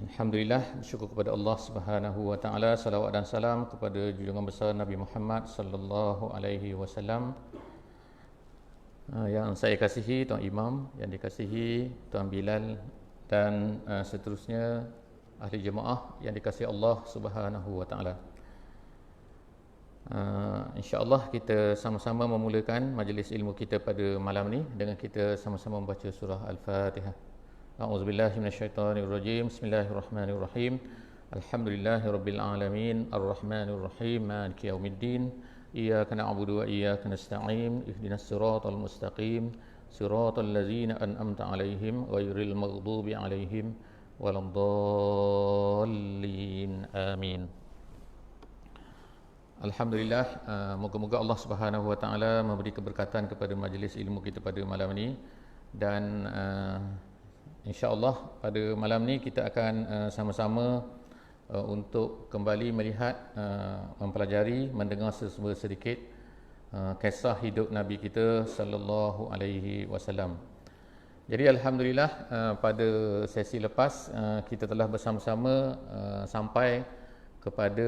Alhamdulillah, bersyukur kepada Allah Subhanahu wa taala, salawat dan salam kepada junjungan besar Nabi Muhammad sallallahu alaihi wasallam. Yang saya kasihi Tuan Imam, yang dikasihi Tuan Bilal dan seterusnya ahli jemaah yang dikasihi Allah Subhanahu wa taala. InsyaAllah kita sama-sama memulakan majlis ilmu kita pada malam ni dengan kita sama-sama membaca surah Al-Fatihah. A'udzubillahi minasyaitonirrajim. Bismillahirrahmanirrahim. Alhamdulillahirabbil alamin, arrahmanirrahim, maliki yaumiddin. Iyyaka na'budu wa iyyaka nasta'in. Ihdinas siratal mustaqim, siratal ladzina an'amta 'alaihim ghairil maghdubi 'alaihim waladdallin. Amin. Alhamdulillah, moga-moga Allah Subhanahu wa taala memberi keberkatan kepada majlis ilmu kita pada malam ini dan insya-Allah pada malam ni kita akan sama-sama untuk kembali melihat, mempelajari, mendengar sedikit kisah hidup Nabi kita sallallahu alaihi wasallam. Jadi alhamdulillah, pada sesi lepas kita telah bersama-sama sampai kepada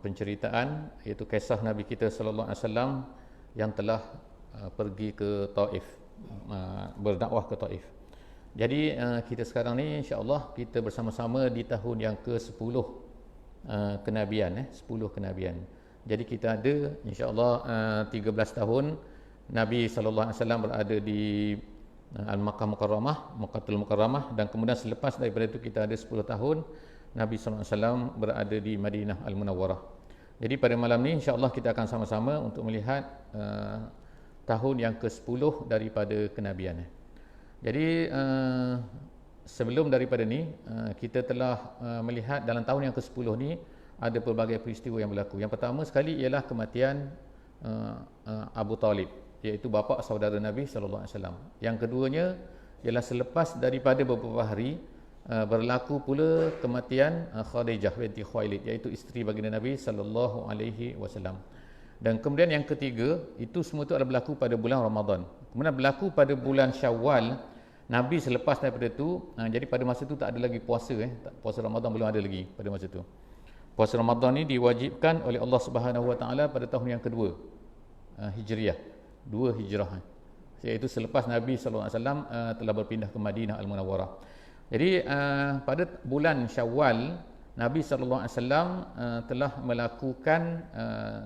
penceritaan iaitu kisah Nabi kita sallallahu alaihi wasallam yang telah pergi ke Taif, berdakwah ke Taif. Jadi kita sekarang ni insya-Allah kita bersama-sama di tahun yang ke-10 kenabian, 10 kenabian. Jadi kita ada insya-Allah 13 tahun Nabi sallallahu alaihi wasallam berada di Al-Makkah Mukarramah, Makkahul Mukarramah, dan kemudian selepas daripada itu kita ada 10 tahun Nabi sallallahu alaihi wasallam berada di Madinah Al-Munawwarah. Jadi pada malam ni insya-Allah kita akan sama-sama untuk melihat tahun yang ke-10 daripada kenabian. Jadi sebelum daripada ni kita telah melihat dalam tahun yang ke-10 ni ada pelbagai peristiwa yang berlaku. Yang pertama sekali ialah kematian Abu Talib, iaitu bapa saudara Nabi sallallahu alaihi wasallam. Yang keduanya ialah selepas daripada beberapa hari berlaku pula kematian Khadijah binti Khuwailid, iaitu isteri baginda Nabi sallallahu alaihi wasallam. Dan kemudian yang ketiga, itu semua itu adalah berlaku pada bulan Ramadan. Kemudian berlaku pada bulan Syawal, Nabi selepas daripada itu, jadi pada masa itu tak ada lagi puasa, puasa Ramadan belum ada lagi pada masa itu. Puasa Ramadan ni diwajibkan oleh Allah Subhanahu wa taala pada tahun yang kedua Hijriah, 2 Hijrah, iaitu selepas Nabi sallallahu alaihi wasallam telah berpindah ke Madinah Al-Munawwarah. Jadi pada bulan Syawal Nabi sallallahu alaihi wasallam telah melakukan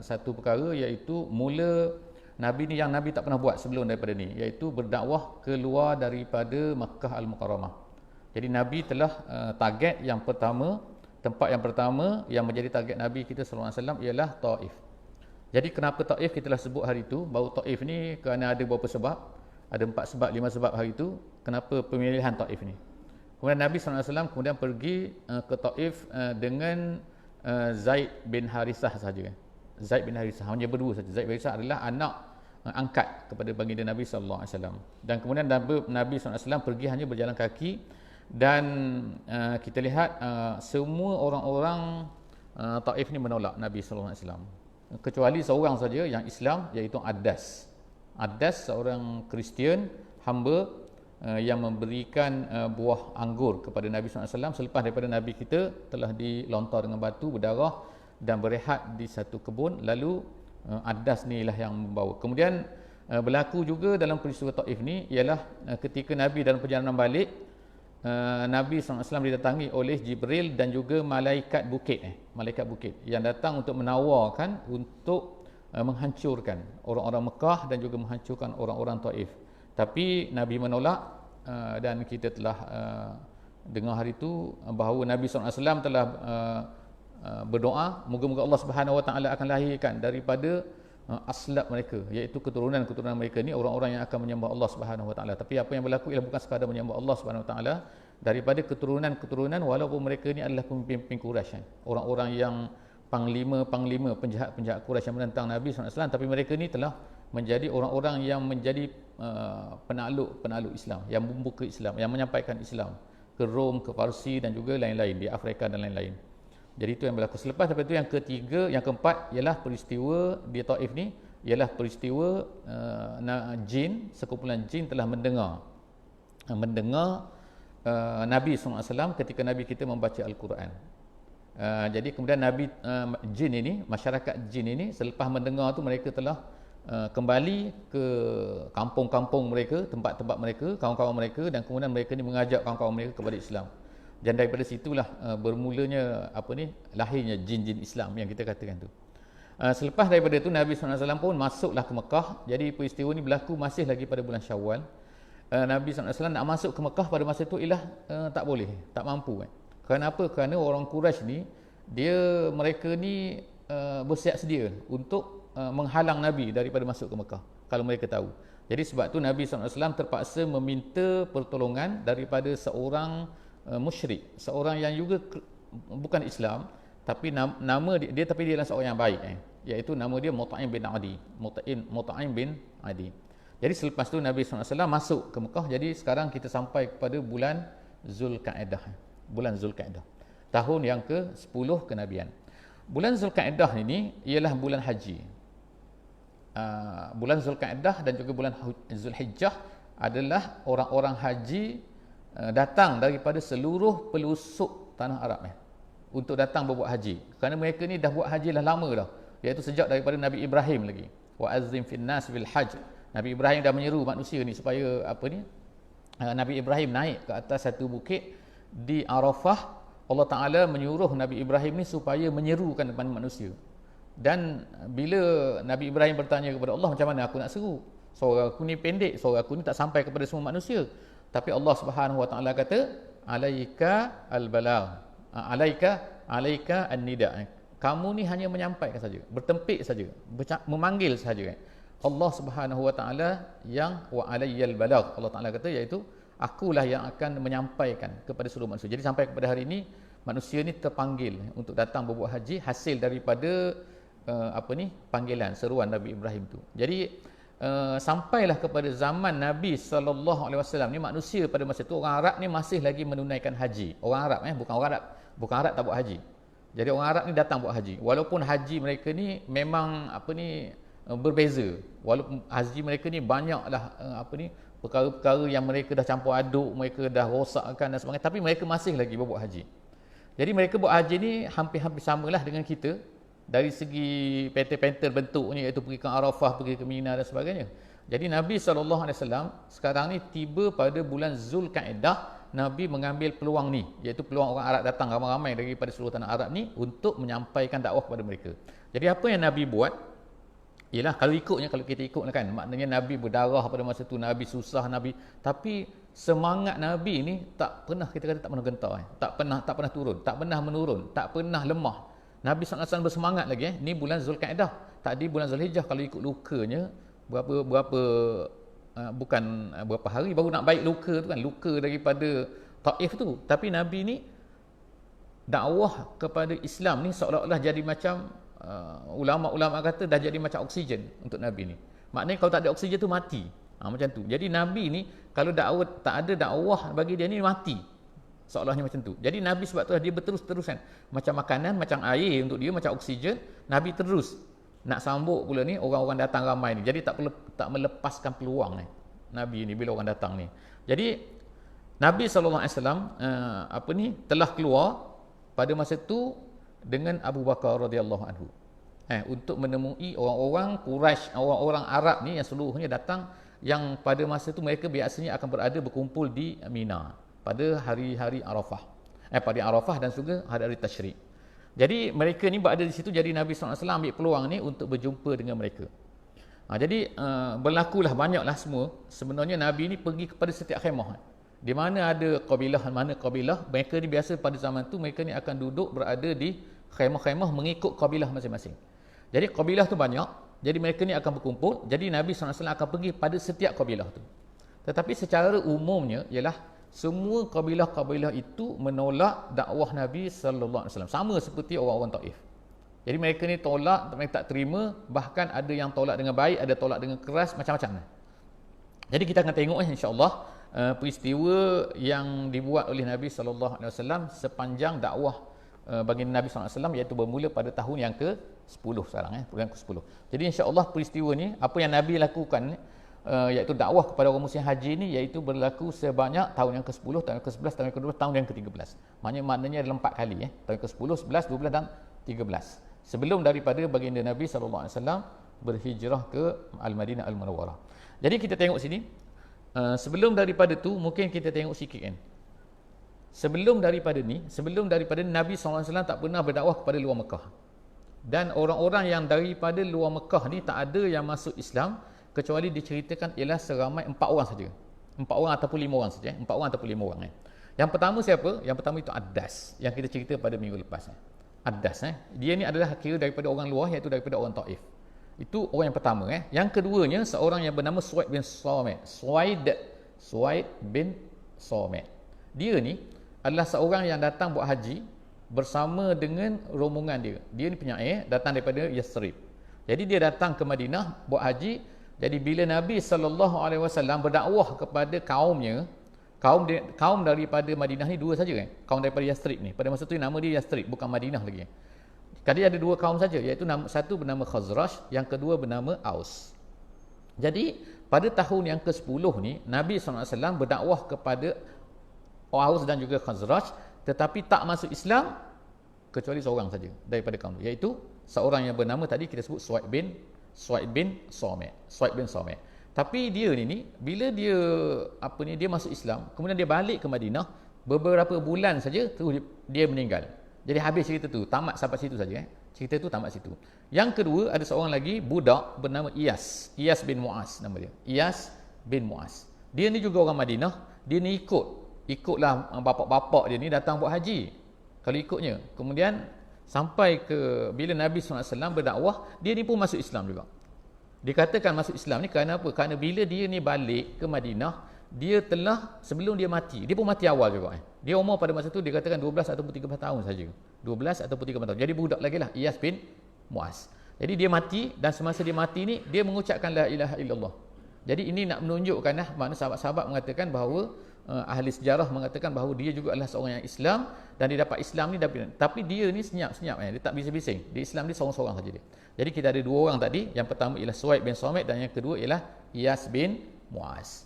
satu perkara, iaitu mula Nabi ni yang Nabi tak pernah buat sebelum daripada ni, iaitu berdakwah keluar daripada Makkah Al-Mukarramah. Jadi Nabi telah target yang pertama, tempat yang pertama yang menjadi target Nabi kita sallallahu alaihi wasallam ialah Taif. Jadi kenapa Taif kita telah sebut hari itu? Bahawa Taif ni kerana ada beberapa sebab, ada 4 sebab, 5 sebab hari itu kenapa pemilihan Taif ni. Kemudian Nabi SAW kemudian pergi ke Taif dengan Zaid bin Harithah sahaja. Zaid bin Harithah, hanya berdua saja. Zaid bin Harithah adalah anak angkat kepada baginda Nabi SAW. Dan kemudian Nabi SAW pergi hanya berjalan kaki. Dan kita lihat semua orang-orang Taif ni menolak Nabi SAW. Kecuali seorang saja yang Islam, iaitu Addas. Addas seorang Kristian, hamba yang memberikan buah anggur kepada Nabi SAW selepas daripada Nabi kita telah dilontar dengan batu, berdarah dan berehat di satu kebun. Lalu Addas ni lah yang membawa. Kemudian berlaku juga dalam peristiwa Taif ni ialah ketika Nabi dalam perjalanan balik, Nabi SAW didatangi oleh Jibril dan juga malaikat bukit, malaikat bukit yang datang untuk menawarkan untuk menghancurkan orang-orang Mekah dan juga menghancurkan orang-orang Taif. Tapi Nabi menolak, dan kita telah dengar hari itu bahawa Nabi SAW telah berdoa moga-moga Allah Subhanahu wa taala akan lahirkan daripada aslab mereka, iaitu keturunan-keturunan mereka ni orang-orang yang akan menyembah Allah Subhanahu wa taala. Tapi apa yang berlaku ialah bukan sekadar menyembah Allah Subhanahu wa taala, daripada keturunan-keturunan walaupun mereka ni adalah pemimpin Quraisy, orang-orang yang panglima-panglima penjahat-penjahat Quraisy yang menentang Nabi SAW, tapi mereka ni telah menjadi orang-orang yang menjadi penakluk Islam, yang membuka Islam, yang menyampaikan Islam ke Rom, ke Parsi dan juga lain-lain di Afrika dan lain-lain. Jadi itu yang berlaku. Selepas daripada itu yang ketiga, yang keempat ialah peristiwa di Taif ni, ialah peristiwa jin, sekumpulan jin telah mendengar Nabi SAW ketika Nabi kita membaca Al-Quran. Jadi kemudian Nabi jin ini, masyarakat jin ini selepas mendengar tu mereka telah kembali ke kampung-kampung mereka, tempat-tempat mereka, kawan-kawan mereka, dan kemudian mereka ni mengajak kawan-kawan mereka kepada Islam. Dan daripada situlah bermulanya lahirnya jin-jin Islam yang kita katakan tu. Selepas daripada itu Nabi SAW pun masuklah ke Mekah. Jadi peristiwa ni berlaku masih lagi pada bulan Syawal. Nabi SAW nak masuk ke Mekah pada masa itu ialah tak boleh, tak mampu kan. Kenapa? Kerana orang Quraisy ni mereka ni bersiap sedia untuk menghalang Nabi daripada masuk ke Mekah kalau mereka tahu. Jadi sebab tu Nabi SAW terpaksa meminta pertolongan daripada seorang musyrik, seorang yang juga bukan Islam, tapi nama dia tapi dia adalah seorang yang baik, iaitu nama dia Mut'im bin Adi. Mut'im bin Adi. Jadi selepas tu Nabi SAW masuk ke Mekah. Jadi sekarang kita sampai kepada bulan Zulkaidah. Bulan Zulkaidah, tahun yang ke-10 kenabian. Bulan Zulkaidah ini ialah bulan haji. Bulan Zulkaidah dan juga bulan Zulhijjah adalah orang-orang haji datang daripada seluruh pelosok tanah Arab untuk datang berbuat haji. Kerana mereka ni dah buat haji dah lama dah, iaitu sejak daripada Nabi Ibrahim lagi. Wa azzim fin nas bil hajj. Nabi Ibrahim dah menyeru manusia ni supaya Nabi Ibrahim naik ke atas satu bukit di Arafah. Allah Ta'ala menyuruh Nabi Ibrahim ni supaya menyerukan kepada manusia. Dan bila Nabi Ibrahim bertanya kepada Allah, macam mana aku nak seru? Suara aku ni pendek, suara aku ni tak sampai kepada semua manusia. Tapi Allah Subhanahu Wa Ta'ala kata, alaika al-balagh, alaika an-nida. Kamu ni hanya menyampaikan saja, bertempik saja, memanggil saja. Allah Subhanahu Wa Ta'ala yang wa alayyal balagh. Allah Ta'ala kata, iaitu akulah yang akan menyampaikan kepada seluruh manusia. Jadi sampai kepada hari ini manusia ni terpanggil untuk datang berbuat haji hasil daripada panggilan seruan Nabi Ibrahim tu. Jadi sampailah kepada zaman Nabi SAW ni, manusia pada masa tu orang Arab ni masih lagi menunaikan haji. Orang Arab bukan Arab tak buat haji. Jadi orang Arab ni datang buat haji. Walaupun haji mereka ni memang berbeza. Walaupun haji mereka ni banyaklah perkara-perkara yang mereka dah campur aduk, mereka dah rosakkan dan sebagainya, tapi mereka masih lagi berbuat haji. Jadi mereka buat haji ni hampir-hampir samalah dengan kita dari segi pattern bentuknya, iaitu pergi ke Arafah, pergi ke Mina dan sebagainya. Jadi Nabi SAW sekarang ni tiba pada bulan Zulkaidah. Nabi mengambil peluang ni, iaitu peluang orang Arab datang ramai-ramai daripada seluruh tanah Arab ni untuk menyampaikan dakwah kepada mereka. Jadi apa yang Nabi buat ialah, kalau kita ikutnya kan, maknanya Nabi berdarah pada masa tu, Nabi susah, tapi semangat Nabi ni tak pernah, kita kata tak pernah gentar, tak pernah turun, tak pernah menurun, tak pernah lemah. Nabi SAW bersemangat lagi. Ni bulan Zulkaidah, tadi bulan Zulhijjah. Kalau ikut lukanya berapa hari baru nak baik luka tu kan, luka daripada Taif tu. Tapi Nabi ni dakwah kepada Islam ni seolah-olah jadi macam ulama-ulama kata dah jadi macam oksigen untuk Nabi ni. Maknanya kalau tak ada oksigen tu mati. Macam tu. Jadi Nabi ni kalau dakwah tak ada dakwah bagi dia ni mati. Seolahnya macam tu. Jadi Nabi sebab tu dia berterus-terusan. Macam makanan, macam air untuk dia, macam oksigen, Nabi terus nak sambut pula ni orang-orang datang ramai ni. Jadi tak melepaskan peluang ni Nabi ni bila orang datang ni. Jadi Nabi SAW telah keluar pada masa tu dengan Abu Bakar radhiyallahu anhu untuk menemui orang-orang Quraisy, orang-orang Arab ni yang seluruhnya datang, yang pada masa tu mereka biasanya akan berada berkumpul di Mina pada hari-hari Arafah. Pada Arafah dan juga hari-hari Tasyrik. Jadi mereka ni berada di situ. Jadi Nabi SAW ambil peluang ni untuk berjumpa dengan mereka. Jadi berlakulah banyaklah semua. Sebenarnya Nabi ni pergi kepada setiap khemah. Di mana ada kabilah, mereka ni biasa pada zaman tu mereka ni akan duduk berada di khemah-khemah mengikut kabilah masing-masing. Jadi kabilah tu banyak, jadi mereka ni akan berkumpul. Jadi Nabi SAW akan pergi pada setiap kabilah tu. Tetapi secara umumnya ialah semua kabilah-kabilah itu menolak dakwah Nabi SAW, sama seperti orang-orang Taif. Jadi mereka ni tolak, mereka tak terima, bahkan ada yang tolak dengan baik, ada tolak dengan keras, macam-macam. Jadi kita akan tengok insya-Allah peristiwa yang dibuat oleh Nabi SAW sepanjang dakwah baginda Nabi SAW, iaitu bermula pada tahun yang ke-10 sekarang, bulan ke-10. Jadi insya-Allah peristiwa ni, apa yang Nabi lakukan iaitu dakwah kepada orang musim haji ni, iaitu berlaku sebanyak tahun yang ke-10, tahun yang ke-11, tahun yang ke-12, tahun yang ke-13. Maknanya adalah 4 kali. Tahun ke-10, 11, 12 dan 13. Sebelum daripada baginda Nabi SAW berhijrah ke Al-Madinah Al-Munawwarah. Jadi kita tengok sini, sebelum daripada tu mungkin kita tengok sikit kan. Sebelum daripada Nabi SAW tak pernah berdakwah kepada luar Mekah. Dan orang-orang yang daripada luar Mekah ni tak ada yang masuk Islam kecuali diceritakan ialah seramai 4 orang saja. 4 orang ataupun 5 orang saja. 4 orang ataupun 5 orang. Yang pertama siapa? Yang pertama itu Ad-Das, yang kita cerita pada minggu lepas. Ad-Das. Dia ni adalah kira daripada orang luar, iaitu daripada orang Taif. Itu orang yang pertama. Yang keduanya seorang yang bernama Suaid bin Samit. Suaid bin Samit. Dia ni adalah seorang yang datang buat haji bersama dengan rombongan dia. Dia ni penyair, datang daripada Yathrib. Jadi dia datang ke Madinah buat haji. Jadi bila Nabi SAW berdakwah kepada kaumnya, kaum daripada Madinah ni 2 saja kan. Kaum daripada Yathrib ni. Pada masa tu nama dia Yathrib, bukan Madinah lagi. Tadi ada 2 kaum saja, iaitu satu bernama Khazraj, yang kedua bernama Aus. Jadi pada tahun yang ke-10 ni Nabi SAW berdakwah kepada Aus dan juga Khazraj, tetapi tak masuk Islam kecuali seorang saja daripada kaum itu, iaitu seorang yang bernama tadi kita sebut Suaid bin Samit. Tapi dia ni bila dia dia masuk Islam, kemudian dia balik ke Madinah, beberapa bulan saja terus dia meninggal. Jadi habis cerita tu, tamat sampai situ saja. Cerita tu tamat situ. Yang kedua ada seorang lagi budak bernama Iyas bin Muaz nama dia. Iyas bin Muaz. Dia ni juga orang Madinah, dia ni ikutlah bapak-bapak dia ni datang buat haji. Kalau ikutnya, kemudian sampai ke bila Nabi SAW berdakwah, dia ni pun masuk Islam juga. Dikatakan masuk Islam ni kerana apa? Kerana bila dia ni balik ke Madinah, dia telah sebelum dia mati, dia pun mati awal juga. Dia umur pada masa tu dikatakan 12 ataupun 13 tahun saja. 12 ataupun 13 tahun. Jadi budak lagi lah, Iyas bin Muaz. Jadi dia mati, dan semasa dia mati ni dia mengucapkan la ilaha illallah. Jadi ini nak menunjukkan makna sahabat-sahabat mengatakan bahawa ahli sejarah mengatakan bahawa dia juga adalah seorang yang Islam, dan dia dapat Islam ni tapi dia ni senyap-senyap, dia tak bising-bising. Dia Islam ni seorang-seorang saja dia. Jadi kita ada 2 orang tadi, yang pertama ialah Suaid bin Samit dan yang kedua ialah Iyas bin Muaz.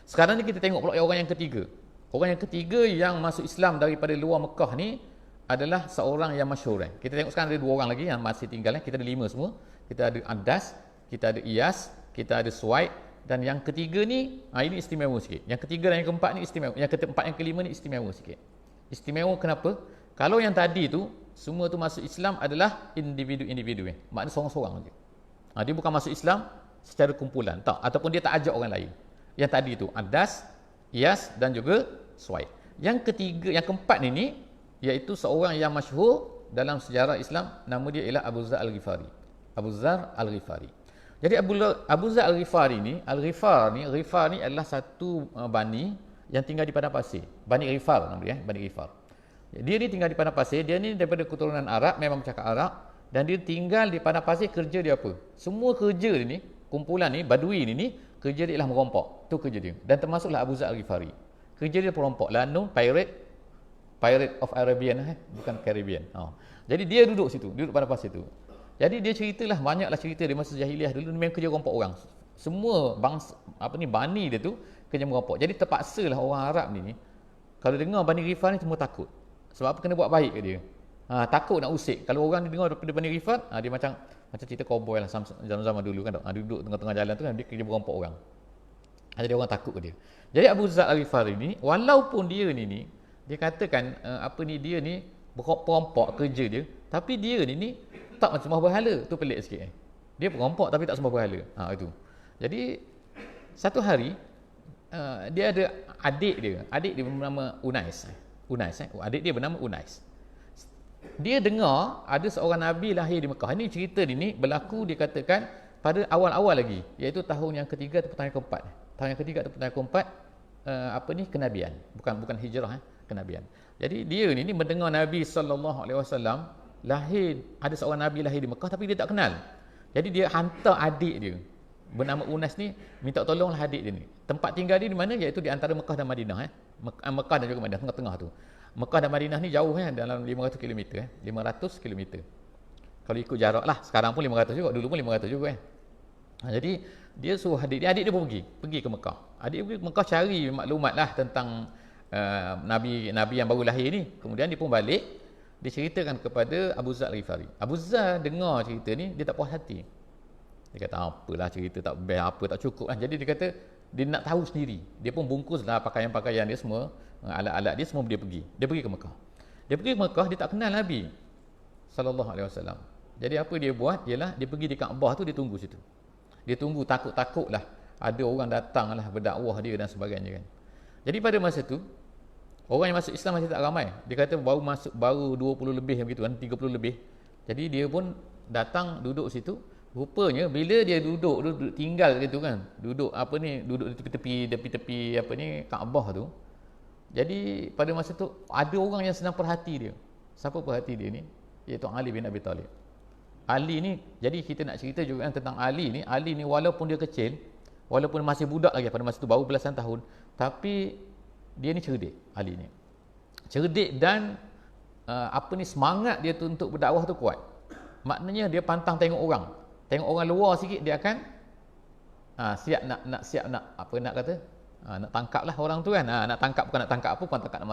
Sekarang ni kita tengok pula orang yang ketiga. Orang yang ketiga yang masuk Islam daripada luar Mekah ni adalah seorang yang masyhur. Kita tengok sekarang ada 2 orang lagi yang masih tinggal. Kita ada 5 semua. Kita ada Ad-Das, kita ada Iyas, kita ada Suaid, dan yang ketiga ni ini istimewa sikit. Yang ketiga dan yang keempat ni istimewa. Yang keempat, yang kelima ni istimewa sikit. Istimewa kenapa? Kalau yang tadi tu semua tu masuk Islam adalah individu-individu. Maknanya seorang-seorang saja. Dia bukan masuk Islam secara kumpulan, tak, ataupun dia tak ajak orang lain. Yang tadi tu Ad-Das, Iyas dan juga Suaid. Yang ketiga, yang keempat ni iaitu seorang yang masyhur dalam sejarah Islam, nama dia ialah Abu Dzar Al-Ghifari. Abu Dzar Al-Ghifari. Jadi Abu Dzar Al-Ghifari ni, Ghifar ni adalah satu bani yang tinggal di padang pasir. Bani Ghifar nama dia, Bani Ghifar. Dia ni tinggal di padang pasir, dia ni daripada keturunan Arab, memang bercakap Arab, dan dia tinggal di padang pasir. Kerja dia apa? Semua kerja dia ni, kumpulan ni, Badui ni kerja dia ialah merompok. Tu kerja dia. Dan termasuklah Abu Dzar Al-Ghifari. Kerja dia perompok, pirate of Arabian, bukan Caribbean. Jadi dia duduk situ, duduk pada pasir tu. Jadi dia ceritalah, banyaklah cerita dia masa jahiliah dulu memang kerja rompok orang. Semua bangsa bani dia tu kerja merompok. Jadi terpaksalah orang Arab ni kalau dengar Bani Ghifar ni semua takut. Sebab apa? Kena buat baik ke dia. Takut nak usik. Kalau orang dia dengar daripada Bani Ghifar, dia macam cerita cowboy lah zaman-zaman dulu kan. Duduk tengah-tengah jalan tu kan, dia kerja merompok orang. Jadi orang takut ke dia. Jadi Abu Dzar Al-Ghifari ni, walaupun dia ni dia katakan dia ni perompok kerja dia, tapi dia ni tak macam sembah berhala. Tu pelik sikit. Dia perompok tapi tak sembah berhala. Itu. Jadi satu hari dia ada adik dia bernama Unais. Adik dia bernama Unais. Dia dengar ada seorang nabi lahir di Mekah. Ini cerita ni berlaku dikatakan pada awal-awal lagi, iaitu tahun yang ketiga atau tahun yang keempat. Tahun yang ketiga atau tahun yang keempat kenabian. Bukan hijrah, kenabian. Jadi dia ni mendengar Nabi SAW lahir, ada seorang nabi lahir di Mekah tapi dia tak kenal. Jadi dia hantar adik dia bernama Unas ni minta tolonglah adik dia ni. Tempat tinggal dia di mana? Iaitu di antara Mekah dan Madinah. Mekah dan juga Madinah, tengah-tengah tu. Mekah dan Madinah ni jauh dalam 500 km. 500 km. Kalau ikut jarak lah, sekarang pun 500 juga, dulu pun 500 juga Jadi dia suruh adik dia pun pergi ke Mekah. Adik dia pergi ke Mekah cari maklumat lah tentang Nabi yang baru lahir ni. Kemudian dia pun balik, dia ceritakan kepada Abu Zar Al-Ghifari. Abu Zar dengar cerita ni, dia tak puas hati. Dia kata, apalah cerita tak best, apa tak cukup lah. Jadi dia kata, dia nak tahu sendiri. Dia pun bungkuslah pakaian-pakaian dia semua, alat-alat dia semua dia pergi. Dia pergi ke Mekah. Dia pergi ke Mekah, dia tak kenal Nabi sallallahu alaihi wasallam. Jadi apa dia buat ialah dia pergi di Kaabah tu, dia tunggu situ. Dia tunggu takut-takutlah ada orang datanglah berdakwah dia dan sebagainya kan. Jadi pada masa tu orang yang masuk Islam masih tak ramai. Dia kata baru 20 lebih begitu kan, 30 lebih. Jadi dia pun datang duduk situ. Rupanya bila dia duduk tinggal gitu kan. Duduk di tepi-tepi apa ni Kaabah tu. Jadi pada masa tu ada orang yang sedang perhati dia. Siapa perhati dia ni? Iaitu Ali bin Abi Talib. Ali ni, jadi kita nak cerita juga tentang Ali ni walaupun dia kecil, walaupun masih budak lagi pada masa tu, baru belasan tahun, tapi dia ni cerdik, Ali ni. Cerdik dan semangat dia tu untuk berdakwah tu kuat. Maknanya dia pantang tengok orang. Tengok orang luar sikit dia akan siap nak tangkap lah orang tu kan. Nak tangkap, bukan nak tangkap apa, bukan tangkap nak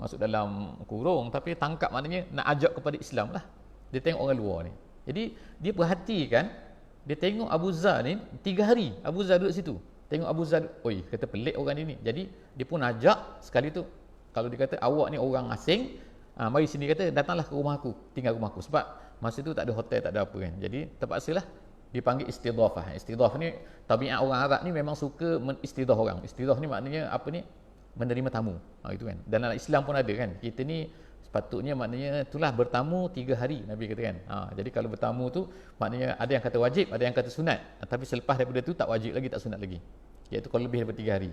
masuk dalam kurung, tapi tangkap maknanya nak ajak kepada Islam lah. Dia tengok orang luar ni. Jadi dia perhatikan, dia tengok Abu Zar ni 3 hari Abu Zar duduk situ. Tengok Abu Zar, oi kata pelik orang ni. Jadi dia pun ajak sekali tu. Kalau dia kata awak ni orang asing, mari sini, kata datanglah ke rumah aku, tinggal rumah aku. Sebab masa tu tak ada hotel, tak ada apa kan. Jadi terpaksalah dipanggil istidhafah. Istidhafah ni tabiat orang Arab ni memang suka menistidhaf orang. Istidhaf ni maknanya apa ni? Menerima tamu. Itu kan. Dan dalam Islam pun ada kan. Kita ni sepatutnya maknanya itulah bertamu 3 hari Nabi kata kan. Jadi kalau bertamu tu maknanya ada yang kata wajib, ada yang kata sunat. Tapi selepas daripada tu tak wajib lagi, tak sunat lagi. Iaitu kalau lebih daripada 3 hari.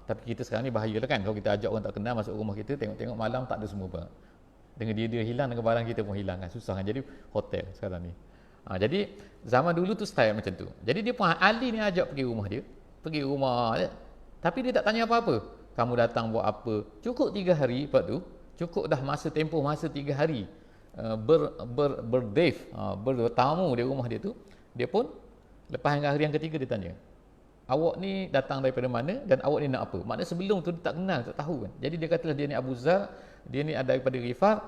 Tapi kita sekarang ni bahayalah kan. Kalau kita ajak orang tak kenal masuk rumah kita, tengok-tengok malam tak ada semua barang. Dengan dia hilang, dengan barang kita pun hilang kan. Susah kan. Jadi hotel sekarang ni. Jadi zaman dulu tu style macam tu. Jadi dia pun Ali ni ajak pergi rumah dia. Pergi rumah dia. Tapi dia tak tanya apa-apa. Kamu datang buat apa? Cukup 3 hari lepas tu. Cukup dah tempoh masa 3 hari bertamu di rumah dia tu. Dia pun lepas hari yang ketiga dia tanya, awak ni datang daripada mana dan awak ni nak apa? Maknanya sebelum tu dia tak kenal, tak tahu kan. Jadi dia katalah dia ni Abu Zar, dia ni ada daripada Ghifar.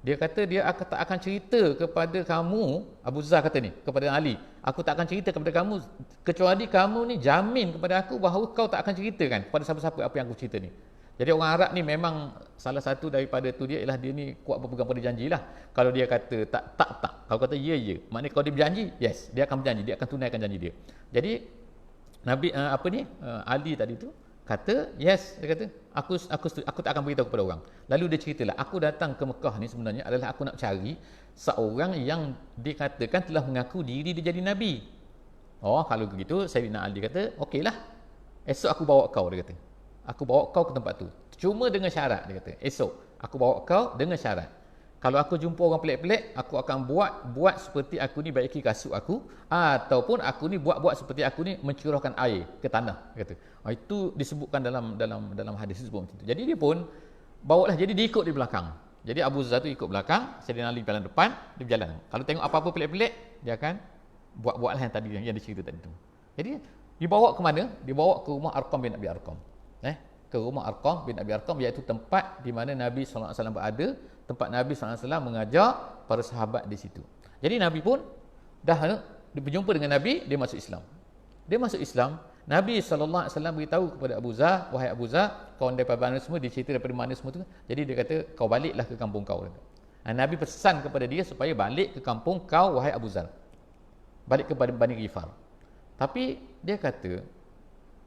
Dia kata dia tak akan cerita kepada kamu, Abu Zar kata ni kepada Ali, aku tak akan cerita kepada kamu kecuali kamu ni jamin kepada aku bahawa kau tak akan ceritakan kepada siapa-siapa apa yang aku cerita ni. Jadi orang Arab ni memang salah satu daripada tu dia ialah dia ni kuat berpegang pada janji lah. Kalau dia kata tak. Kalau kata ya. Maknanya kalau dia berjanji, yes, dia akan berjanji, dia akan tunaikan janji dia. Jadi Nabi Ali tadi tu kata, yes, dia kata aku tak akan beritahu kepada orang. Lalu dia ceritalah, aku datang ke Mekah ni sebenarnya adalah aku nak cari seorang yang dikatakan telah mengaku diri dia jadi nabi. Kalau begitu Sayyidina Ali kata, okeylah, esok aku bawa kau, dia kata. Aku bawa kau ke tempat tu. Cuma dengan syarat, dia kata. Esok aku bawa kau dengan syarat. Kalau aku jumpa orang pelik-pelik, aku akan buat seperti aku ni baiki kasut aku, ataupun aku ni buat seperti aku ni mencurahkan air ke tanah, dia kata. Itu disebutkan dalam hadis disebut macam tu. Jadi dia pun bawalah, jadi dia ikut di belakang. Jadi Abu Zar tu ikut belakang, Sayyidina Ali jalan depan, dia berjalan. Kalau tengok apa-apa pelik-pelik, dia akan buat-buatlah yang tadi yang dicerita tadi tu. Jadi dibawa ke mana? Dibawa ke rumah Arqam bin Abi Arqam. Ke rumah Arqam bin Abi Arqam, iaitu tempat di mana Nabi SAW berada, tempat Nabi SAW mengajar para sahabat di situ. Jadi Nabi pun dah berjumpa dengan Nabi, dia masuk Islam. Nabi SAW beritahu kepada Abu Zar, wahai Abu Zar, kau daripada mana semua, dia cerita daripada mana semua tu. Jadi dia kata, kau baliklah ke kampung kau. Nabi pesan kepada dia supaya balik ke kampung kau, wahai Abu Zar. Balik ke Bani Ghifar. Tapi dia kata,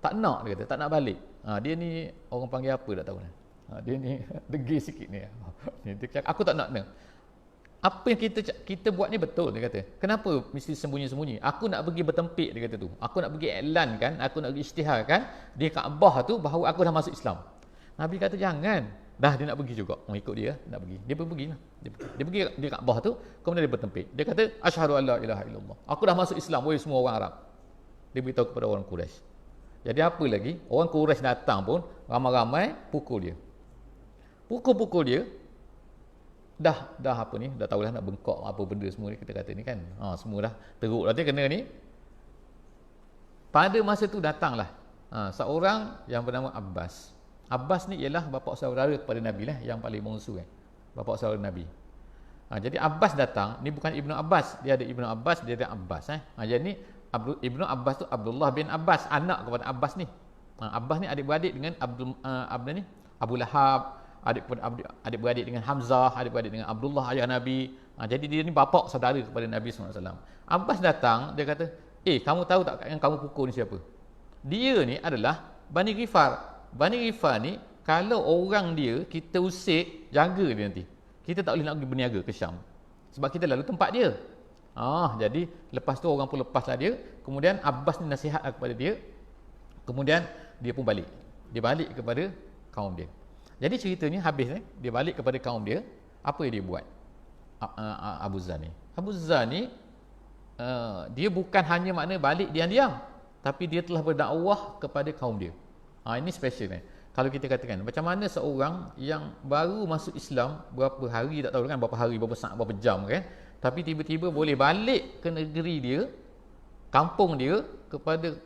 tak nak, dia kata, tak nak balik. Dia ni orang panggil apa tak tahu. Dia ni degil sikit ni. Dia cakap, aku tak nak. Apa yang kita buat ni betul, dia kata. Kenapa mesti sembunyi-sembunyi? Aku nak pergi bertempik, dia kata tu. Aku nak pergi iklankan, aku nak pergi isytiharkan di Kaabah tu bahawa aku dah masuk Islam. Nabi kata jangan. Dah dia nak pergi juga. Ikut dia, nak pergi. Dia pun pergi lah. Dia pergi di Kaabah tu, kemudian dia bertempik. Dia kata, asyhadu an la ilaha illallah. Aku dah masuk Islam, wahai semua orang Arab. Dia beritahu kepada orang Quraisy. Jadi apa lagi? Orang Quraisy datang pun ramai-ramai pukul dia. Pukul dia. Dah apa ni? Dah tahulah nak bengkok apa benda semua ni kita kata ni kan. Semua dah teruk dah dia kena ni. pada masa tu datanglah seorang yang bernama Abbas. Abbas ni ialah bapa saudara kepada Nabi lah, yang paling bongsu bapa saudara Nabi. Jadi Abbas datang, ni bukan Ibnu Abbas, dia ada Ibnu Abbas, dia ada Abbas. Jadi Ibnu Abbas tu Abdullah bin Abbas, anak kepada Abbas ni. Abbas ni adik-beradik dengan Abu Lahab, adik-beradik dengan Hamzah, adik-beradik dengan Abdullah ayah Nabi. Jadi dia ni bapa saudara kepada Nabi SAW. Abbas datang, dia kata, kamu tahu tak yang kamu pukul ni siapa? Dia ni adalah Bani Ghifar. Bani Ghifar ni, kalau orang dia kita usik, jaga dia nanti. Kita tak boleh nak pergi berniaga ke Syam, sebab kita lalu tempat dia. Jadi lepas tu orang pun lepaslah dia. Kemudian Abbas ni nasihat kepada dia. Kemudian dia pun balik. Dia balik kepada kaum dia. Jadi ceritanya habis dia balik kepada kaum dia. Apa yang dia buat? Abu Zar ni. Abu Zar ni dia bukan hanya makna balik diam-diam, tapi dia telah berdakwah kepada kaum dia. Ini special Kalau kita katakan macam mana seorang yang baru masuk Islam, berapa hari tak tahu kan, berapa hari, berapa saat, berapa jam kan, tapi tiba-tiba boleh balik ke negeri dia, kampung dia, kepada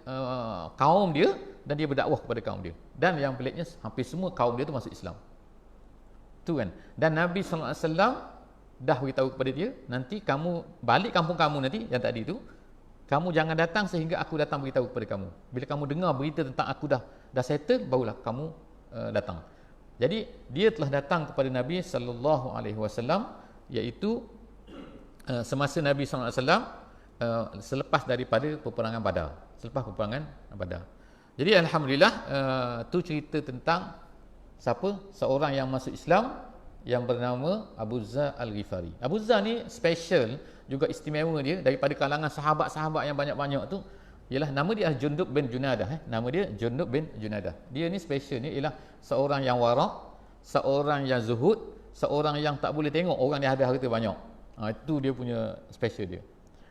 kaum dia, dan dia berdakwah kepada kaum dia. Dan yang peliknya hampir semua kaum dia tu masuk Islam. Tu kan. Dan Nabi SAW dah beritahu kepada dia, nanti kamu balik kampung kamu nanti yang tadi tu, kamu jangan datang sehingga aku datang beritahu kepada kamu. Bila kamu dengar berita tentang aku dah settle, barulah kamu datang. Jadi dia telah datang kepada Nabi sallallahu alaihi wasallam, iaitu semasa Nabi sallallahu alaihi wasallam selepas daripada peperangan Badar. Selepas peperangan Badar. Jadi alhamdulillah tu cerita tentang siapa? Seorang yang masuk Islam yang bernama Abu Zar Al-Ghifari. Abu Zar ni special juga, istimewa dia daripada kalangan sahabat-sahabat yang banyak-banyak tu, ialah nama dia Jundub bin Junadah. Nama dia Jundub bin Junadah. Dia ni special ni ialah seorang yang warak, seorang yang zuhud, seorang yang tak boleh tengok orang dia ada harta banyak. Itu dia punya special dia.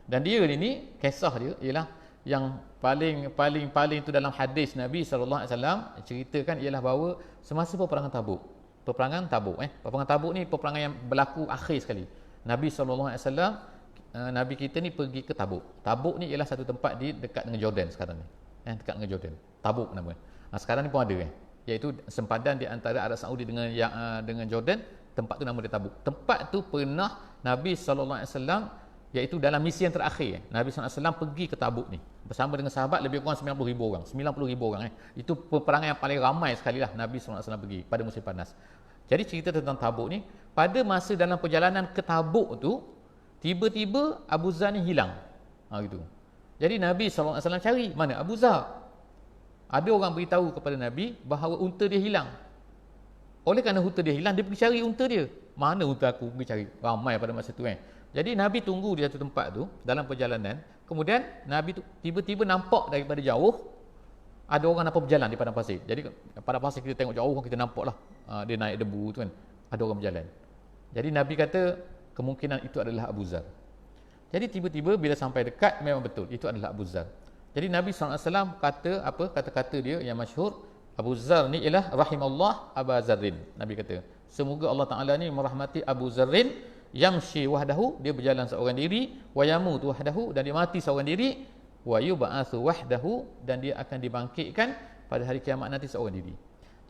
Dan dia ni kisah dia ialah yang paling tu dalam hadis Nabi sallallahu alaihi wasallam ceritakan, ialah bahawa semasa peperangan Tabuk. Peperangan Tabuk ni peperangan yang berlaku akhir sekali. Nabi sallallahu alaihi wasallam, Nabi kita ni pergi ke Tabuk. Tabuk ni ialah satu tempat di dekat dengan Jordan sekarang ni. Dekat dengan Jordan. Tabuk nama. Sekarang ni pun ada iaitu sempadan di antara Arab Saudi dengan Jordan. Tempat tu nama dia Tabuk. Tempat tu pernah Nabi sallallahu alaihi wasallam, iaitu dalam misi yang terakhir, Nabi sallallahu alaihi wasallam pergi ke Tabuk ni bersama dengan sahabat lebih kurang 90,000 orang. 90,000 orang Itu peperangan yang paling ramai sekali lah Nabi sallallahu alaihi wasallam pergi pada musim panas. Jadi cerita tentang Tabuk ni, pada masa dalam perjalanan ke Tabuk tu, tiba-tiba Abu Zar ni hilang. Gitu. Jadi Nabi SAW cari, mana Abu Zar? Ada orang beritahu kepada Nabi bahawa unta dia hilang. Oleh kerana unta dia hilang, dia pergi cari unta dia. Mana unta aku? Pergi cari. Ramai pada masa tu Jadi Nabi tunggu di satu tempat tu dalam perjalanan. Kemudian Nabi tu tiba-tiba nampak daripada jauh ada orang nampak berjalan di padang pasir. Jadi padang pasir kita tengok jauh, kita nampak lah dia naik debu tu kan. Ada orang berjalan. Jadi Nabi kata kemungkinan itu adalah Abu Zar. Jadi tiba-tiba bila sampai dekat, memang betul itu adalah Abu Zar. Jadi Nabi SAW kata apa? Kata-kata dia yang masyhur, Abu Zar ni ialah rahimallah Abu Zarrin. Nabi kata, semoga Allah Ta'ala ni merahmati Abu Zarrin, yamshi wahdahu, dia berjalan seorang diri, wa yamutu wahdahu, dan dia mati seorang diri, wa yub'atsu wahdahu, dan dia akan dibangkitkan pada hari kiamat nanti seorang diri.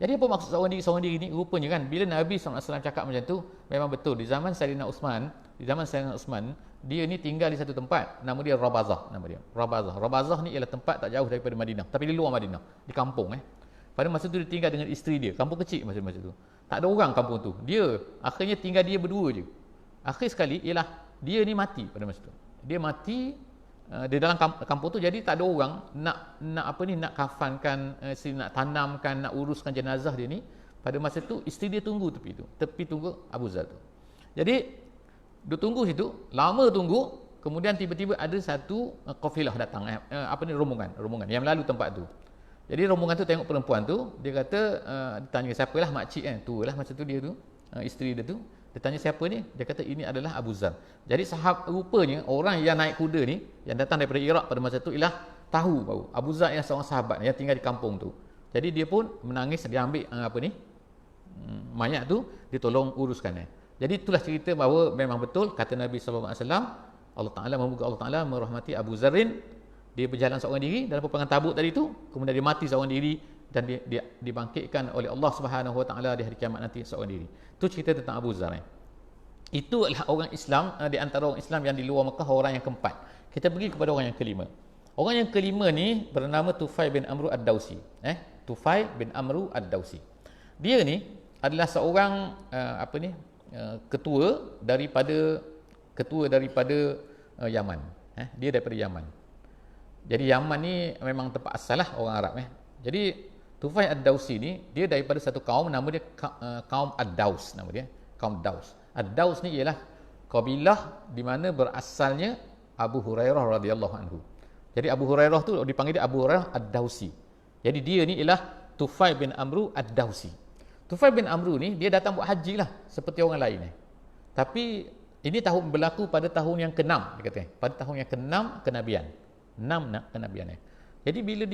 Jadi apa maksud seorang diri ni? Rupanya kan bila Nabi SAW cakap macam tu, memang betul. Di zaman Sayyidina Uthman, dia ni tinggal di satu tempat, nama dia Rabazah, Rabazah ni ialah tempat tak jauh daripada Madinah, tapi di luar Madinah, di kampung Pada masa tu dia tinggal dengan isteri dia, kampung kecil masa tu. Tak ada orang kampung tu. Dia akhirnya tinggal dia berdua je. Akhir sekali ialah dia ni mati pada masa tu. Dia mati di dalam kampung tu, jadi tak ada orang nak kafankan, nak tanamkan, nak uruskan jenazah dia ni. Pada masa tu isteri dia tunggu tepi tunggu Abu Zar tu. Jadi dia tunggu situ, lama tunggu, kemudian tiba-tiba ada satu kafilah datang, rombongan yang lalu tempat tu. Jadi rombongan tu tengok perempuan tu, dia kata, dia tanya siapalah makcik tu lah masa tu dia tu, isteri dia tu. Dia tanya siapa ni? Dia kata ini adalah Abu Zar. Jadi rupanya orang yang naik kuda ni, yang datang daripada Iraq pada masa tu, ialah tahu bahawa Abu Zar yang seorang sahabat yang tinggal di kampung tu. Jadi dia pun menangis, dia ambil mayat tu, dia tolong uruskan. Jadi itulah cerita bahawa memang betul kata Nabi SAW, Allah Ta'ala, memoga Allah Ta'ala merahmati Abu Zarrin, Dia berjalan seorang diri dalam peperangan Tabuk tadi tu, kemudian dia mati seorang diri dan dia dibangkitkan oleh Allah Subhanahu Wa Taala di hari kiamat nanti seorang diri. Itu cerita tentang Abu Zar. Itu adalah orang Islam, di antara orang Islam yang di luar Mekah, orang yang keempat. Kita pergi kepada orang yang kelima. Orang yang kelima ni bernama Tufai bin Amru Ad-Dausi. Tufai bin Amru Ad-Dausi. Dia ni adalah seorang ketua daripada Yaman. Dia daripada Yaman. Jadi Yaman ni memang tempat asal lah orang Arab. Jadi Tufai Ad-Dausi ni dia daripada satu kaum, nama dia kaum Ad-Daus, nama dia kaum Daus. Ad-Daus ni ialah kabilah di mana berasalnya Abu Hurairah radhiyallahu anhu. Jadi Abu Hurairah tu dipanggil dia Abu Hurairah Ad-Dausi. Jadi dia ni ialah Tufai bin Amru Ad-Dausi. Tufai bin Amru ni dia datang buat haji lah seperti orang lain ni. Tapi ini tahun berlaku pada tahun yang ke-6 dia kata. Pada tahun yang ke-6 kenabian. 6 kenabian ni. Jadi bila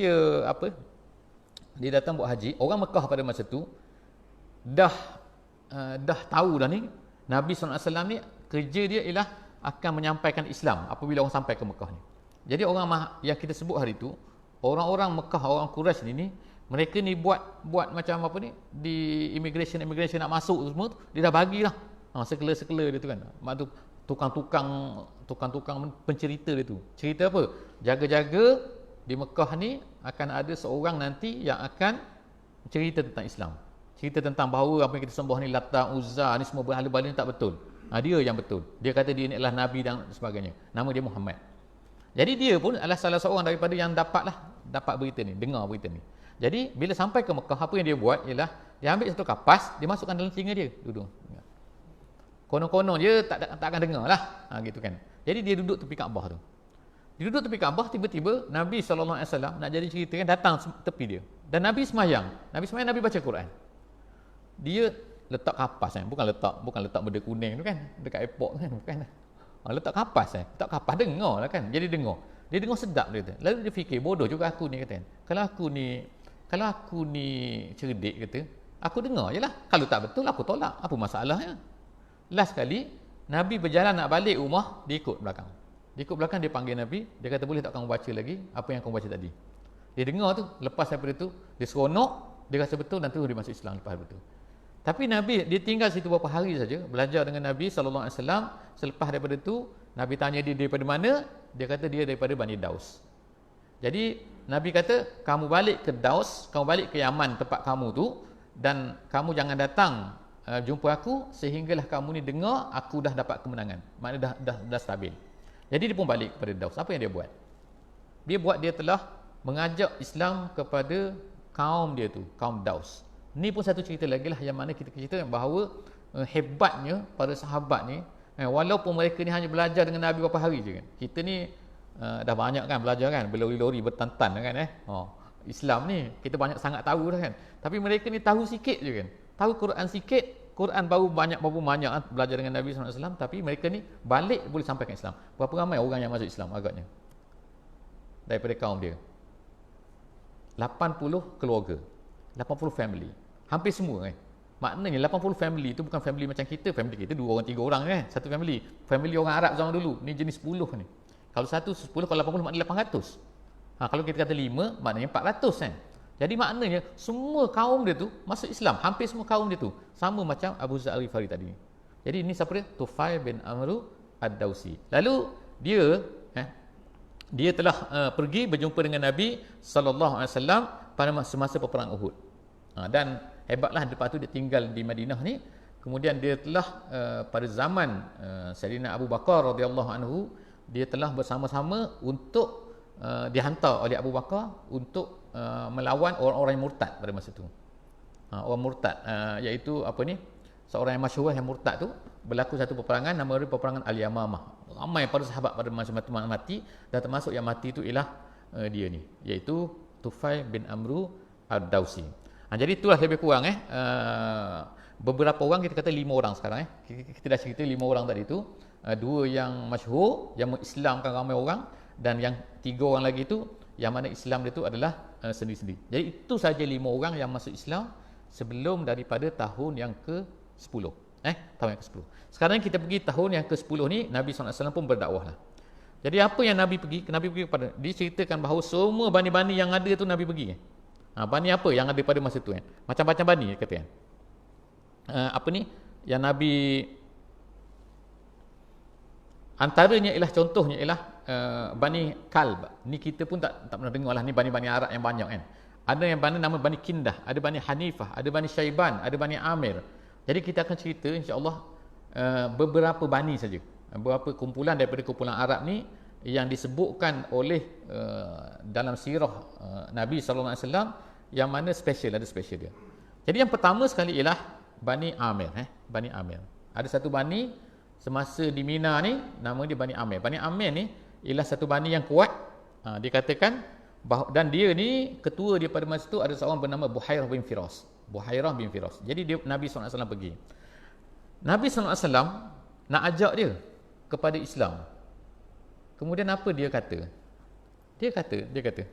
dia datang buat haji, orang Mekah pada masa tu dah tahu dah ni Nabi SAW ni kerja dia ialah akan menyampaikan Islam apabila orang sampai ke Mekah ni. Jadi orang yang kita sebut hari tu, orang-orang Mekah, orang Quraisy ni mereka ni buat macam apa ni, di immigration nak masuk semua tu, dia dah bagilah sekela-sekela dia tu kan. Mak tu tukang-tukang pencerita dia tu. Cerita apa? Jaga-jaga di Mekah ni akan ada seorang nanti yang akan cerita tentang Islam. Cerita tentang bahawa apa yang kita sembah ni Lata, Uzza ni semua berhala-berhala ni tak betul. Dia yang betul. Dia kata dia ni adalah Nabi dan sebagainya. Nama dia Muhammad. Jadi dia pun adalah salah seorang daripada yang dapat berita ni, dengar berita ni. Jadi bila sampai ke Mekah, apa yang dia buat ialah dia ambil satu kapas, dia masukkan dalam telinga dia, duduk. Konon-konon dia tak akan dengar lah, gitu kan. Jadi dia duduk tepi Kaabah tu. Dia duduk tepi Kaabah, tiba-tiba Nabi SAW nak jadi cerita kan, datang tepi dia. Dan Nabi semayang, Nabi baca Quran. Dia letak kapas kan, bukan letak benda kuning tu kan, dekat airport kan, bukan. Letak kapas dengar lah kan. Jadi dia dengar sedap dia kata. Lalu dia fikir, bodoh juga aku ni kata. Kalau aku ni cerdik kata, aku dengar je lah. Kalau tak betul aku tolak, apa masalahnya. Last kali Nabi berjalan nak balik rumah, dia ikut belakang. Dia panggil Nabi, dia kata, boleh tak kamu baca lagi apa yang kamu baca tadi. Dia dengar tu, lepas daripada tu dia seronok, dia rasa betul dan terus dia masuk Islam lepas betul. Tapi Nabi dia tinggal situ beberapa hari saja, belajar dengan Nabi SAW. Selepas daripada tu Nabi tanya dia daripada mana, dia kata dia daripada Bani Daus. Jadi Nabi kata, kamu balik ke Daus, kamu balik ke Yaman tempat kamu tu, dan kamu jangan datang jumpa aku sehinggalah kamu ni dengar aku dah dapat kemenangan. Maknanya dah stabil. Jadi dia pun balik kepada Daus. Apa yang dia buat? Dia telah mengajak Islam kepada kaum dia tu, kaum Daus. Ni pun satu cerita lagi lah yang mana kita cerita bahawa hebatnya para sahabat ni, walaupun mereka ni hanya belajar dengan Nabi beberapa hari je kan. Kita ni dah banyak kan belajar kan, berlori-lori bertantan kan Islam ni kita banyak sangat tahu dah kan. Tapi mereka ni tahu sikit je kan. Tahu Quran sikit, Quran baru banyak belajar dengan Nabi SAW, tapi mereka ni balik boleh sampaikan Islam. Berapa ramai orang yang masuk Islam agaknya daripada kaum dia? 80 keluarga, 80 family. Hampir semua kan. Maknanya 80 family tu bukan family macam kita. Family kita 2 orang 3 orang kan. Satu family. Family orang Arab zaman dulu. Ni jenis 10 ni. Kalau 10, kalau 80 maknanya 800. Kalau kita kata 5 maknanya 400 kan. Jadi maknanya semua kaum dia tu masuk Islam. Hampir semua kaum dia tu. Sama macam Abu Zar Al-Ghifari tadi. Jadi ini siapa dia? Tufai bin Amru Ad-Dausi. Lalu dia telah pergi berjumpa dengan Nabi SAW pada semasa peperangan Uhud. Dan hebatlah lepas tu dia tinggal di Madinah ni. Kemudian dia telah pada zaman Sayyidina Abu Bakar radhiyallahu anhu, dia telah bersama-sama untuk dihantar oleh Abu Bakar untuk melawan orang-orang yang murtad pada masa tu. Orang murtad iaitu seorang yang masyhur yang murtad tu, berlaku satu peperangan, nama dia peperangan Al-Yamamah. Ramai para sahabat pada masa itu mati, dan termasuk yang mati tu ialah dia ni, iaitu Tufai bin Amru Ad-Dausi. Jadi itulah lebih kurang beberapa orang, kita kata 5 orang sekarang kita dah cerita 5 orang tadi tu. 2 yang masyhur yang mengislamkan ramai orang, dan yang 3 orang lagi tu yang mana Islam dia tu adalah sendiri-sendiri. Jadi itu saja 5 orang yang masuk Islam sebelum daripada tahun yang ke-10. Tahun yang ke-10. Sekarang kita pergi tahun yang ke-10 ni, Nabi SAW pun berdakwah lah. Jadi apa yang Nabi pergi? Nabi pergi kepada, diceritakan bahawa semua bani-bani yang ada tu Nabi pergi kan. Bani apa yang ada pada masa tu kan? Macam-macam bani kata kan. Apa ni? Yang Nabi, antaranya ialah, contohnya ialah Bani Kalb. Ni kita pun tak pernah dengar lah, ni bani-bani Arab yang banyak kan. Ada yang bani nama Bani Kindah, ada Bani Hanifah, ada Bani Syaiban, ada Bani Amir. Jadi kita akan cerita insya-Allah beberapa bani saja. Beberapa kumpulan daripada kumpulan Arab ni yang disebutkan oleh dalam sirah Nabi sallallahu alaihi wasallam, yang mana special, ada special dia. Jadi yang pertama sekali ialah Bani Amir, Bani Amir. Ada satu bani semasa di Mina ni, nama dia Bani Amir. Bani Amir ni ialah satu bani yang kuat. Dikatakan dan dia ni, ketua dia pada masa tu ada seorang bernama Buhairah bin Firas. Buhairah bin Firas. Jadi dia, Nabi SAW pergi. Nabi SAW nak ajak dia kepada Islam. Kemudian apa dia kata? Dia kata,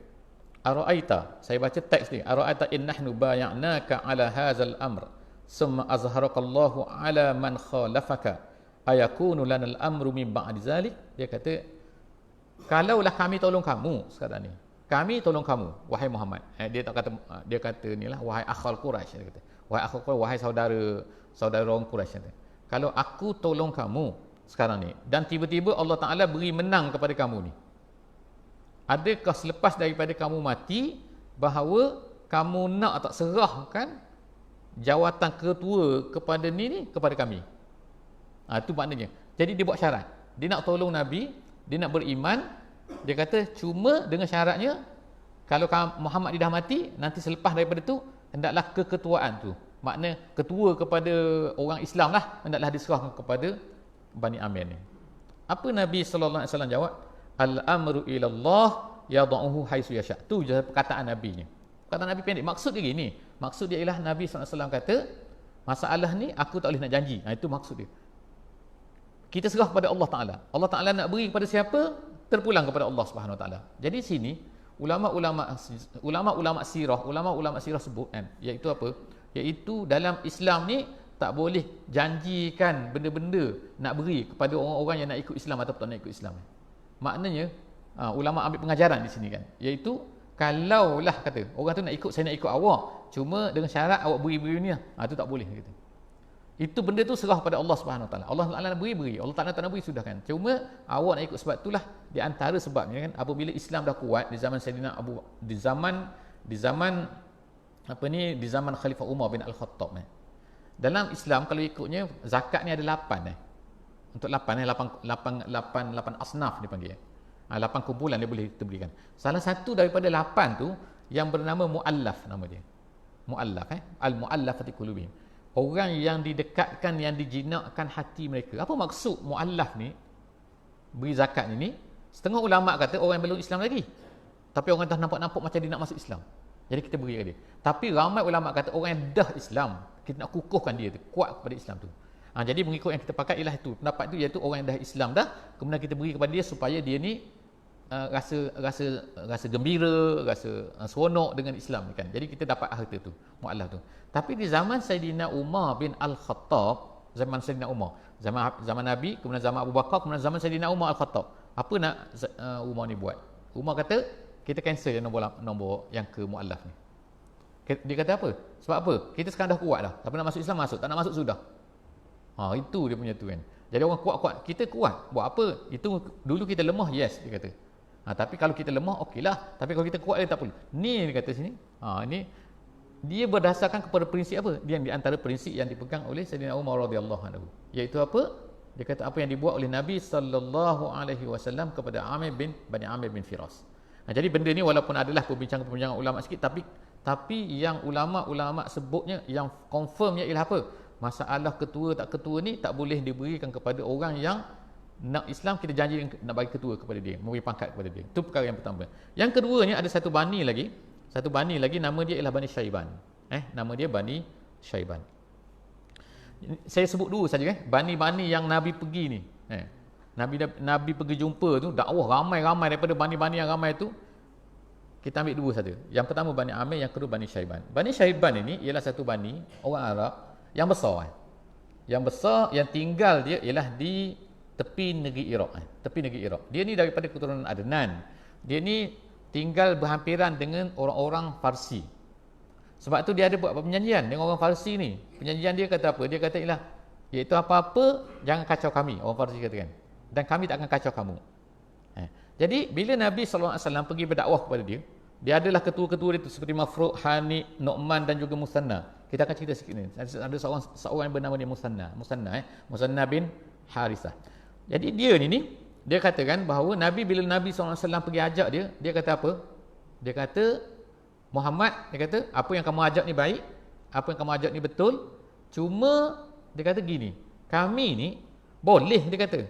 Ara'aita, saya baca teks ni, Ara'aita in nahnu bay'naka ala hadzal amr, summa azharakallahu ala man khalafaka, ayakunu lana al-amru min ba'di zalik. Dia kata, kalaulah kami tolong kamu sekarang ni, kami tolong kamu wahai Muhammad. Dia kata ni lah, wahai akhal Quraisy, dia kata. Wahai akhal Quraisy, wahai saudara orang Quraisy. Kalau aku tolong kamu sekarang ni dan tiba-tiba Allah Taala beri menang kepada kamu ni, adakah selepas daripada kamu mati bahawa kamu nak tak serahkan jawatan ketua kepada ni kepada kami? Itu maknanya. Jadi dia buat syarat. Dia nak tolong Nabi, dia nak beriman. Dia kata cuma dengan syaratnya, kalau Muhammad dah mati, nanti selepas daripada tu hendaklah keketuaan tu, makna ketua kepada orang Islam lah, hendaklah diserahkan kepada Bani Amir ni. Apa Nabi sallallahu alaihi wasallam jawab? Al-amru ila Allah yad'uhu haitsu yasha. Tu je perkataan Nabi ni. Perkataan Nabi pendek. Maksud dia gini. Maksud dia ialah Nabi sallallahu alaihi wasallam kata, masalah ni aku tak boleh nak janji. Itu maksud dia. Kita serah kepada Allah Taala. Allah Taala nak beri kepada siapa, terpulang kepada Allah Subhanahu Wa Taala. Jadi sini ulama-ulama sirah sebut kan, iaitu apa? Iaitu dalam Islam ni tak boleh janjikan benda-benda nak beri kepada orang-orang yang nak ikut Islam atau tak nak ikut Islam. Maknanya ulama ambil pengajaran di sini kan, iaitu kalaulah kata orang tu nak ikut, saya nak ikut awak, cuma dengan syarat awak beri-beri ni lah, itu tak boleh kata. Itu benda tu serah pada Allah Subhanahu Wa Taala. Allah Taala nak beri, Allah Taala tak nak beri sudah kan. Cuma awak nak ikut, sebab itulah di antara sebabnya kan, apabila Islam dah kuat di zaman Sayyidina Abu, di zaman Khalifah Umar bin Al-Khattab ni. Dalam Islam kalau ikutnya zakat ni ada 8 Untuk 8 asnaf dipanggil. 8 kumpulan dia boleh diberikan. Salah satu daripada 8 tu yang bernama muallaf, nama dia. Muallaf al-muallafati qulubihim. Orang yang didekatkan, yang dijinakkan hati mereka. Apa maksud muallaf ni? Beri zakat ni. Setengah ulama kata orang yang belum Islam lagi, tapi orang dah nampak-nampak macam dia nak masuk Islam, jadi kita beri kat dia. Tapi ramai ulama kata orang yang dah Islam, kita nak kukuhkan dia tu, kuat kepada Islam tu. Jadi mengikut yang kita pakai ialah itu. Pendapat tu iaitu orang yang dah Islam dah, kemudian kita beri kepada dia supaya dia ni rasa gembira, rasa seronok dengan Islam kan. Jadi kita dapat harta tu, muallaf tu. Tapi di zaman Sayyidina Umar bin Al-Khattab, zaman Sayyidina Umar, zaman Nabi, kemudian zaman Abu Bakar, kemudian zaman Sayyidina Umar Al-Khattab, apa nak Umar ni buat? Umar kata kita cancel nombor yang ke muallaf ni. Dia kata apa? Sebab apa? Kita sekarang dah kuat dah. Tapi nak masuk Islam masuk, tak nak masuk sudah. Itu dia punya tu kan. Jadi orang kuat-kuat, kita kuat. Buat apa? Itu dulu kita lemah, yes dia kata. Tapi kalau kita lemah, okeylah. Tapi kalau kita kuat, dia tak perlu. Ni dia kata sini. Ini dia berdasarkan kepada prinsip apa? Dia di antara prinsip yang dipegang oleh Sayyidina Umar radhiyallahu anhu. Iaitu apa? Dia kata apa yang dibuat oleh Nabi sallallahu alaihi wasallam kepada Bani Amir bin Firas. Jadi benda ni walaupun adalah perbincangan ulama sikit, tapi yang ulama-ulama sebutnya, yang confirmnya ialah apa? Masalah ketua tak ketua ni tak boleh diberikan kepada orang yang nak Islam, kita janji nak bagi ketua kepada dia, memberi pangkat kepada dia. Itu perkara yang pertama. Yang keduanya ada satu bani lagi, nama dia ialah Bani Syaiban. Nama dia Bani Syaiban. Saya sebut dulu saja bani-bani yang Nabi pergi ni. Nabi pergi jumpa tu, dakwah ramai-ramai daripada bani-bani yang ramai tu. Kita ambil dua saja. Yang pertama Bani Amir, yang kedua Bani Syaiban. Bani Syaiban ini ialah satu bani orang Arab yang besar. Yang besar, yang tinggal dia ialah di tepi negeri Iraq. Tepi negeri Iraq. Dia ni daripada keturunan Adnan. Dia ni tinggal berhampiran dengan orang-orang Parsi. Sebab tu dia ada buat perjanjian dengan orang Parsi ni. Perjanjian dia kata apa? Dia kata ialah, iaitu apa-apa jangan kacau kami, orang Parsi katakan. Dan kami tak akan kacau kamu. Jadi bila Nabi SAW pergi berdakwah kepada dia, dia adalah ketua-ketua dia seperti Mafruq, Hani, Nu'man dan juga Musanna. Kita akan cerita sikit ni. Ada seorang yang bernama dia Musanna bin Harithah. Jadi dia ni dia katakan bahawa bila Nabi SAW pergi ajak dia, dia kata apa? Dia kata, Muhammad, dia kata, apa yang kamu ajak ni baik, apa yang kamu ajak ni betul, cuma dia kata gini, kami ni boleh, dia kata,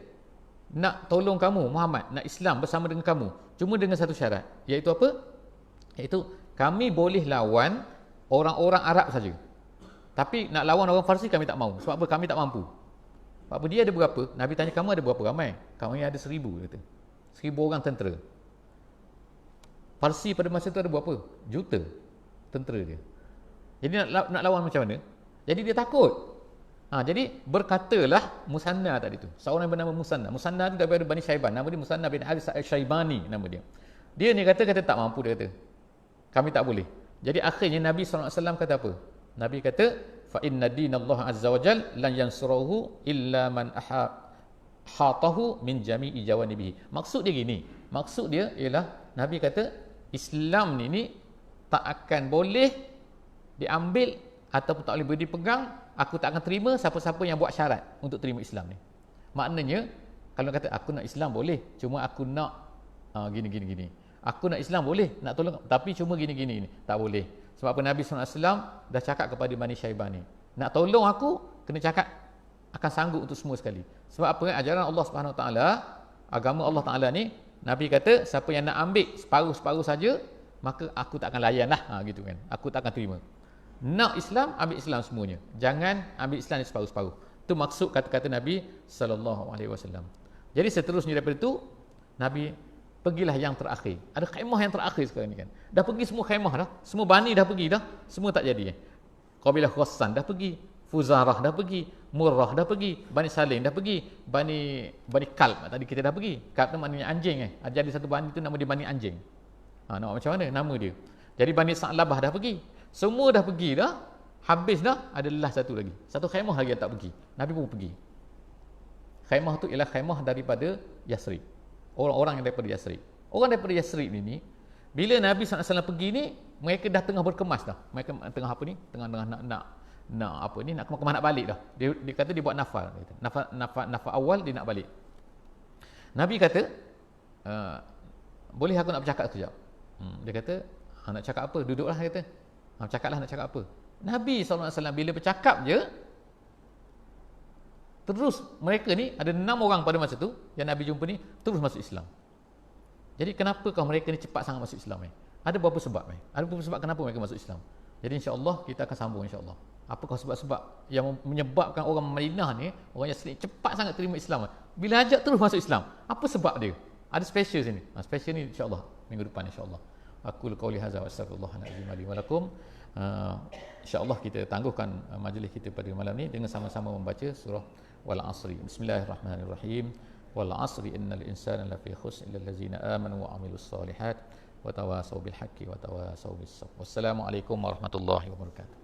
nak tolong kamu Muhammad, nak Islam bersama dengan kamu, cuma dengan satu syarat, iaitu apa? Iaitu kami boleh lawan orang-orang Arab saja, tapi nak lawan orang Farsi kami tak mahu. Sebab apa? Kami tak mampu. Sebab apa? Dia ada berapa? Nabi tanya, kamu ada berapa ramai? Kami ada 1000, dia kata. 1000 orang tentera. Farsi pada masa itu ada berapa? Juta tentera dia. Jadi nak lawan macam mana? Jadi dia takut. Jadi berkatalah Musanna tadi tu. Seorang yang bernama Musanna. Musanna tu daripada Bani Syaiban. Nama dia Musanna bin Harith al-Syaibani nama dia. Dia ni kata tak mampu, dia kata. Kami tak boleh. Jadi akhirnya Nabi SAW kata apa? Nabi kata, fa inna dinallahi azza wa jal lan yansurahu illa man hatahu min jami'i jawanibihi. Maksud dia gini. Maksud dia ialah Nabi kata Islam ni tak akan boleh diambil ataupun tak boleh dipegang. Aku tak akan terima siapa-siapa yang buat syarat untuk terima Islam ni. Maknanya kalau kata aku nak Islam boleh, cuma aku nak gini. Aku nak Islam boleh, nak tolong, tapi cuma gini. Tak boleh. Sebab apa? Nabi SAW dah cakap kepada Bani Syaiban ni, nak tolong aku, kena cakap akan sanggup untuk semua sekali. Sebab apa? Ajaran Allah Subhanahu Wa Taala, agama Allah Taala ni, Nabi kata siapa yang nak ambil separuh-separuh saja, maka aku tak akan layan lah, gitu kan. Aku tak akan terima. Nak Islam, ambil Islam semuanya. Jangan ambil Islam ni separuh-separuh. Itu maksud kata-kata Nabi SAW. Jadi seterusnya daripada itu, Nabi pergilah yang terakhir. Ada khaimah yang terakhir sekarang ni kan. Dah pergi semua khaimah dah. Semua Bani dah pergi dah. Semua tak jadi. Qabilah Ghassan dah pergi. Fuzarah dah pergi. Murrah dah pergi. Bani Salim dah pergi. Bani Kalb tadi kita dah pergi. Kalb tu maknanya anjing. Jadi satu Bani tu nama dia Bani Anjing. Nampak macam mana nama dia. Jadi Bani Sa'labah dah pergi. Semua dah pergi dah. Habis dah. Adalah satu lagi. Satu khaimah lagi yang tak pergi. Nabi pun pergi. Khaimah tu ialah khaimah daripada Yasrib. Orang-orang yang daripada Yasrib. Orang daripada Yasrib ni, bila Nabi SAW pergi ni, mereka dah tengah berkemas dah. Mereka tengah apa ni? Tengah nak apa ni? Nak kemas nak balik dah. Dia kata dia buat nafal. Nafal awal dia nak balik. Nabi kata, boleh aku nak bercakap sekejap? Dia kata, nak cakap apa? Duduklah, dia kata. Cakaplah nak cakap apa. Nabi SAW bila bercakap je, terus mereka ni ada 6 orang pada masa tu yang Nabi jumpa ni terus masuk Islam. Jadi kenapakah mereka ni cepat sangat masuk Islam ni? Ada beberapa sebab ni. Ada beberapa sebab kenapa mereka masuk Islam. Jadi insya-Allah kita akan sambung insya-Allah. Apakah sebab-sebab yang menyebabkan orang Madinah ni, orang Yasrib cepat sangat terima Islam? Bila ajak terus masuk Islam. Apa sebab dia? Ada special sini. Special ni insya-Allah minggu depan insya-Allah. Aku qauli hadza wa astaghfirullahalazim li wa lakum. Insya-Allah kita tangguhkan majlis kita pada malam ni dengan sama-sama membaca surah wal asri. Bismillahirrahmanirrahim. Wal asri innal insana lafi khusr illa allazina amanu wa amilus solihat wa tawasaw bil haqqi wa tawasaw bis sabr. Wassalamualaikum warahmatullahi wabarakatuh.